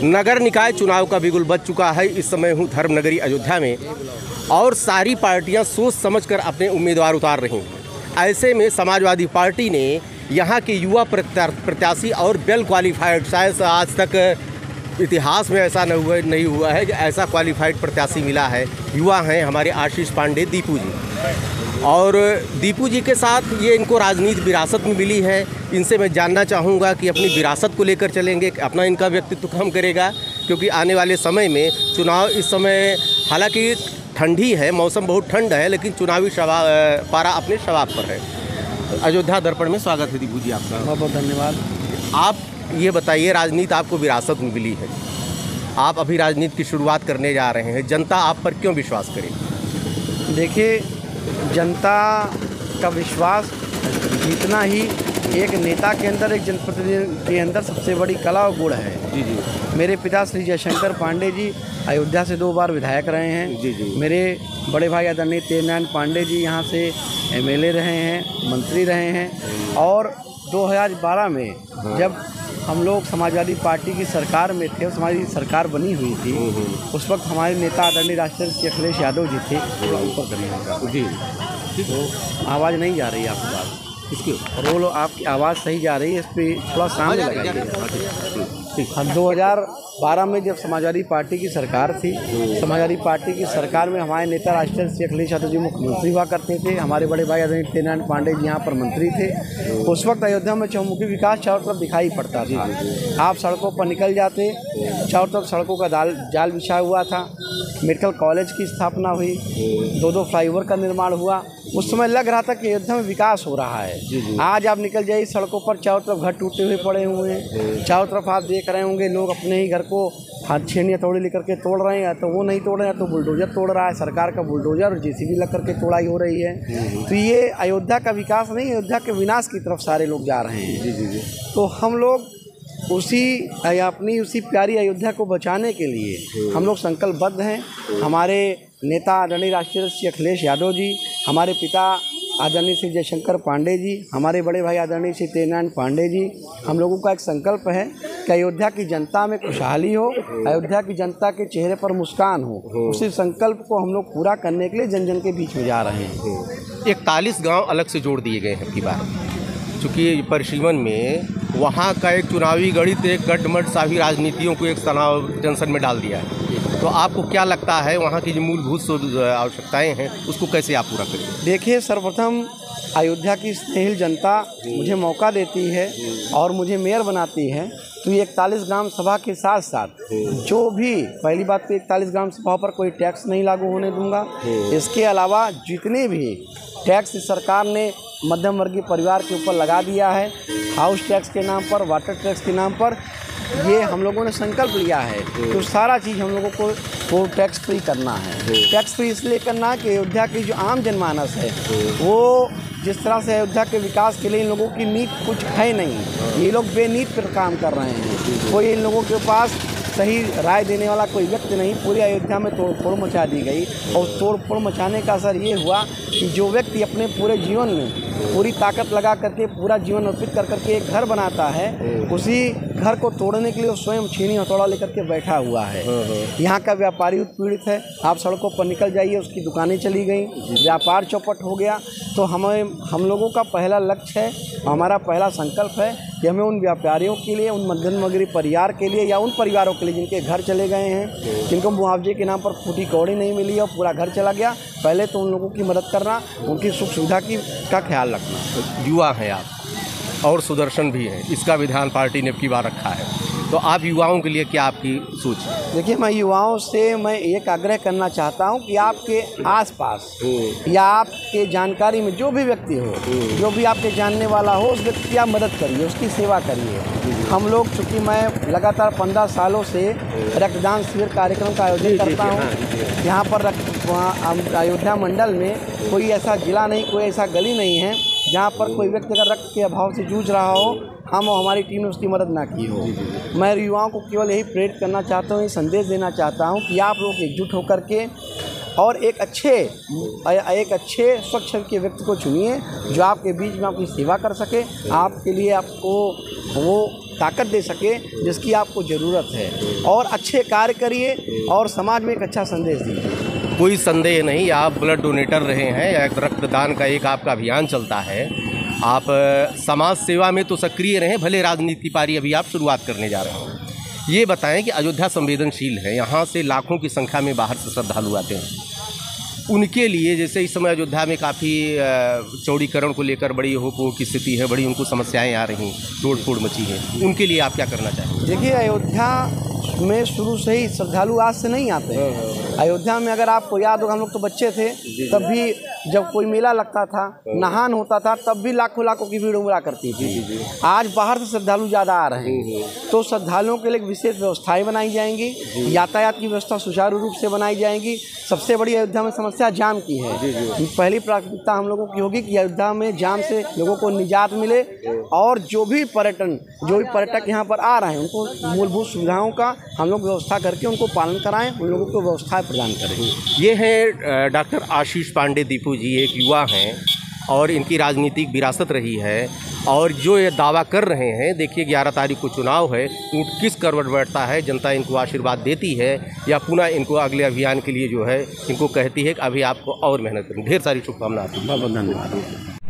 नगर निकाय चुनाव का बिगुल बज चुका है। इस समय हूँ धर्मनगरी अयोध्या में और सारी पार्टियां सोच समझकर अपने उम्मीदवार उतार रही हैं। ऐसे में समाजवादी पार्टी ने यहाँ के युवा प्रत्याशी और वेल क्वालिफाइड, शायद आज तक इतिहास में ऐसा नहीं हुआ है कि ऐसा क्वालिफाइड प्रत्याशी मिला है। युवा हैं हमारे आशीष पांडे दीपू जी, और दीपू जी के साथ ये इनको राजनीति विरासत में मिली है। इनसे मैं जानना चाहूँगा कि अपनी विरासत को लेकर चलेंगे, अपना इनका व्यक्तित्व कम करेगा, क्योंकि आने वाले समय में चुनाव, इस समय हालांकि ठंडी है, मौसम बहुत ठंड है, लेकिन चुनावी पारा अपने शबाब पर है। अयोध्या दर्पण में स्वागत है दीपू जी आपका। बहुत बहुत धन्यवाद। आप ये बताइए, राजनीति आपको विरासत में मिली है, आप अभी राजनीति की शुरुआत करने जा रहे हैं, जनता आप पर क्यों विश्वास करेगी? देखिए, जनता का विश्वास जीतना ही एक नेता के अंदर, एक जनप्रतिनिधि के अंदर सबसे बड़ी कला और गुण है। जी जी। मेरे पिता श्री जयशंकर पांडे जी अयोध्या से 2 बार विधायक रहे हैं। जी जी। मेरे बड़े भाई आदरणीय तेजनारायण पांडे जी यहाँ से एमएलए रहे हैं, मंत्री रहे हैं, और 2012 में जब हम लोग समाजवादी पार्टी की सरकार में थे, समाजवादी सरकार बनी हुई थी, उस वक्त हमारे नेता आदरणीय राष्ट्रपति श्री अखिलेश यादव जी थे। ऊपर करिए जी, तो आवाज़ नहीं जा रही है आपकी बात, इसकी रोल आपकी आवाज़ सही जा रही है, इस पर थोड़ा सामने लगाइए। हम 2012 में जब समाजवादी पार्टी की सरकार थी, समाजवादी पार्टी की सरकार में हमारे नेता राष्ट्रपति श्री अखिलेश यादव जी मुख्यमंत्री हुआ करते थे, हमारे बड़े भाई आदरणीय तेजनारायण पांडे जी यहाँ पर मंत्री थे। उस वक्त अयोध्या में चहुमुखी विकास चारों तरफ दिखाई पड़ता था। आप सड़कों पर निकल जाते, चारों तरफ सड़कों का जाल बिछा हुआ था। मेडिकल कॉलेज की स्थापना हुई, 2 फ्लाईओवर का निर्माण हुआ। उस समय लग रहा था कि अयोध्या में विकास हो रहा है। आज आप निकल जाइए सड़कों पर, चारों तरफ घर टूटे हुए पड़े हुए हैं। चारों तरफ आप देख रहे होंगे लोग अपने ही घर को हाथ छेनी हथौड़ी लेकर के तोड़ रहे हैं, तो वो नहीं तोड़ रहे हैं तो बुलडोजर तोड़ रहा है, सरकार का बुलडोजर और जेसीबी लग करके तोड़ाई हो रही है। तो ये अयोध्या का विकास नहीं, अयोध्या के विनाश की तरफ सारे लोग जा रहे हैं। तो हम लोग उसी प्यारी अयोध्या को बचाने के लिए हम लोग संकल्पबद्ध हैं। हमारे नेता आदरणीय राष्ट्रपति श्री अखिलेश यादव जी, हमारे पिता आदरणीय श्री जयशंकर पांडे जी, हमारे बड़े भाई आदरणीय श्री तेजनारायण पांडे जी, हम लोगों का एक संकल्प है कि अयोध्या की जनता में खुशहाली हो, अयोध्या की जनता के चेहरे पर मुस्कान हो। उसी संकल्प को हम लोग पूरा करने के लिए जन जन के बीच में जा रहे हैं। 41 गाँव अलग से जोड़ दिए गए हैं की बार, चूँकि परिसीमन में वहाँ का एक चुनावी गणित, एक गठमट सभी राजनीतियों को एक तनाव टेंशन में डाल दिया है। तो आपको क्या लगता है वहाँ की जो मूलभूत आवश्यकताएं हैं उसको कैसे आप पूरा करेंगे? देखिए, सर्वप्रथम अयोध्या की स्नेहिल जनता मुझे मौका देती है और मुझे मेयर बनाती है, तो ये 41 ग्राम सभा के साथ साथ जो भी, पहली बात तो 41 ग्राम सभा पर कोई टैक्स नहीं लागू होने दूंगा। इसके अलावा जितने भी टैक्स सरकार ने मध्यम वर्गीय परिवार के ऊपर लगा दिया है, हाउस टैक्स के नाम पर, वाटर टैक्स के नाम पर, ये हम लोगों ने संकल्प लिया है। तो सारा चीज़ हम लोगों को वो टैक्स फ्री करना है। टैक्स फ्री इसलिए करना है कि अयोध्या की जो आम जनमानस है, वो जिस तरह से अयोध्या के विकास के लिए इन लोगों की नीत कुछ है नहीं, ये लोग बेनीत पर काम कर रहे हैं। कोई इन लोगों के पास सही राय देने वाला कोई व्यक्ति नहीं। पूरी अयोध्या में तोड़फोड़ मचा दी गई, और तोड़फोड़ मचाने का असर ये हुआ कि जो व्यक्ति अपने पूरे जीवन में पूरी ताकत लगा करके, पूरा जीवन अर्पित कर करके एक घर बनाता है, उसी घर को तोड़ने के लिए स्वयं छीनी हथौड़ा लेकर के बैठा हुआ है। यहाँ का व्यापारी उत्पीड़ित है, आप सड़कों पर निकल जाइए, उसकी दुकानें चली गई, व्यापार चौपट हो गया। तो हम लोगों का पहला लक्ष्य है, हमारा पहला संकल्प है कि हमें उन व्यापारियों के लिए, उन मध्यम वर्गीय परिवार के लिए, या उन परिवारों के लिए जिनके घर चले गए हैं, जिनको मुआवजे के नाम पर फूटी कौड़ी नहीं मिली और पूरा घर चला गया, पहले तो उन लोगों की मदद करना, उनकी सुख सुविधा का ख्याल रखना। युवा हैं आप और सुदर्शन भी हैं, इसका विधान पार्टी ने अब की बार रखा है, तो आप युवाओं के लिए क्या आपकी सोच है? देखिए, मैं युवाओं से मैं एक आग्रह करना चाहता हूं कि आपके आसपास या आपके जानकारी में जो भी व्यक्ति हो, जो भी आपके जानने वाला हो, उस व्यक्ति की आप मदद करिए, उसकी सेवा करिए। हम लोग, चूँकि मैं लगातार 15 सालों से रक्तदान शिविर कार्यक्रम का आयोजन करता हूँ। यहाँ पर अयोध्या मंडल में कोई ऐसा जिला नहीं, कोई ऐसा गली नहीं है जहाँ पर कोई व्यक्ति अगर रक्त के अभाव से जूझ रहा हो, हम और हमारी टीम ने उसकी मदद ना की हो। मैं युवाओं को केवल यही प्रेरित करना चाहता हूँ, ये संदेश देना चाहता हूँ कि आप लोग एकजुट होकर के और एक अच्छे स्वच्छ के व्यक्ति को चुनिए जो आपके बीच में आपकी सेवा कर सके, आपके लिए आपको वो ताकत दे सके जिसकी आपको ज़रूरत है, और अच्छे कार्य करिए और समाज में एक अच्छा संदेश दीजिए। कोई संदेह नहीं, आप ब्लड डोनेटर रहे हैं, एक रक्तदान का एक आपका अभियान चलता है, आप समाज सेवा में तो सक्रिय रहें, भले राजनीति पारी अभी आप शुरुआत करने जा रहे हैं। ये बताएं कि अयोध्या संवेदनशील है, यहाँ से लाखों की संख्या में बाहर से श्रद्धालु आते हैं, उनके लिए जैसे इस समय अयोध्या में काफ़ी चौड़ीकरण को लेकर बड़ी हो की स्थिति है, बड़ी उनको समस्याएं आ रही, तोड़ फोड़ मची है, उनके लिए आप क्या करना चाहेंगे? देखिए, अयोध्या में शुरू से ही श्रद्धालु आज से नहीं आते हैं। अयोध्या में अगर आपको याद होगा, हम लोग तो बच्चे थे तब भी जब कोई मेला लगता था, नहान होता था, तब भी लाखों लाखों की भीड़ उमड़ा करती थी। आज बाहर से श्रद्धालु ज़्यादा आ रहे हैं, तो श्रद्धालुओं के लिए विशेष व्यवस्थाएं बनाई जाएंगी, यातायात की व्यवस्था सुचारू रूप से बनाई जाएगी। सबसे बड़ी अयोध्या में समस्या जाम की है। पहली प्राथमिकता हम लोगों की होगी कि अयोध्या में जाम से लोगों को निजात मिले, और जो भी पर्यटक यहाँ पर आ रहे हैं उनको मूलभूत सुविधाओं का हम लोग व्यवस्था करके उनको पालन कराएं, उन लोगों को व्यवस्थाएं प्रदान करें। ये हैं डॉक्टर आशीष पांडे दीपू जी, एक युवा हैं और इनकी राजनीतिक विरासत रही है, और जो ये दावा कर रहे हैं, देखिए 11 तारीख को चुनाव है, ऊँट किस करवट बैठता है, जनता इनको आशीर्वाद देती है या पुनः इनको अगले अभियान के लिए जो है इनको कहती है कि अभी आपको और मेहनत करनी। ढेर सारी शुभकामनाएं। बहुत बहुत धन्यवाद।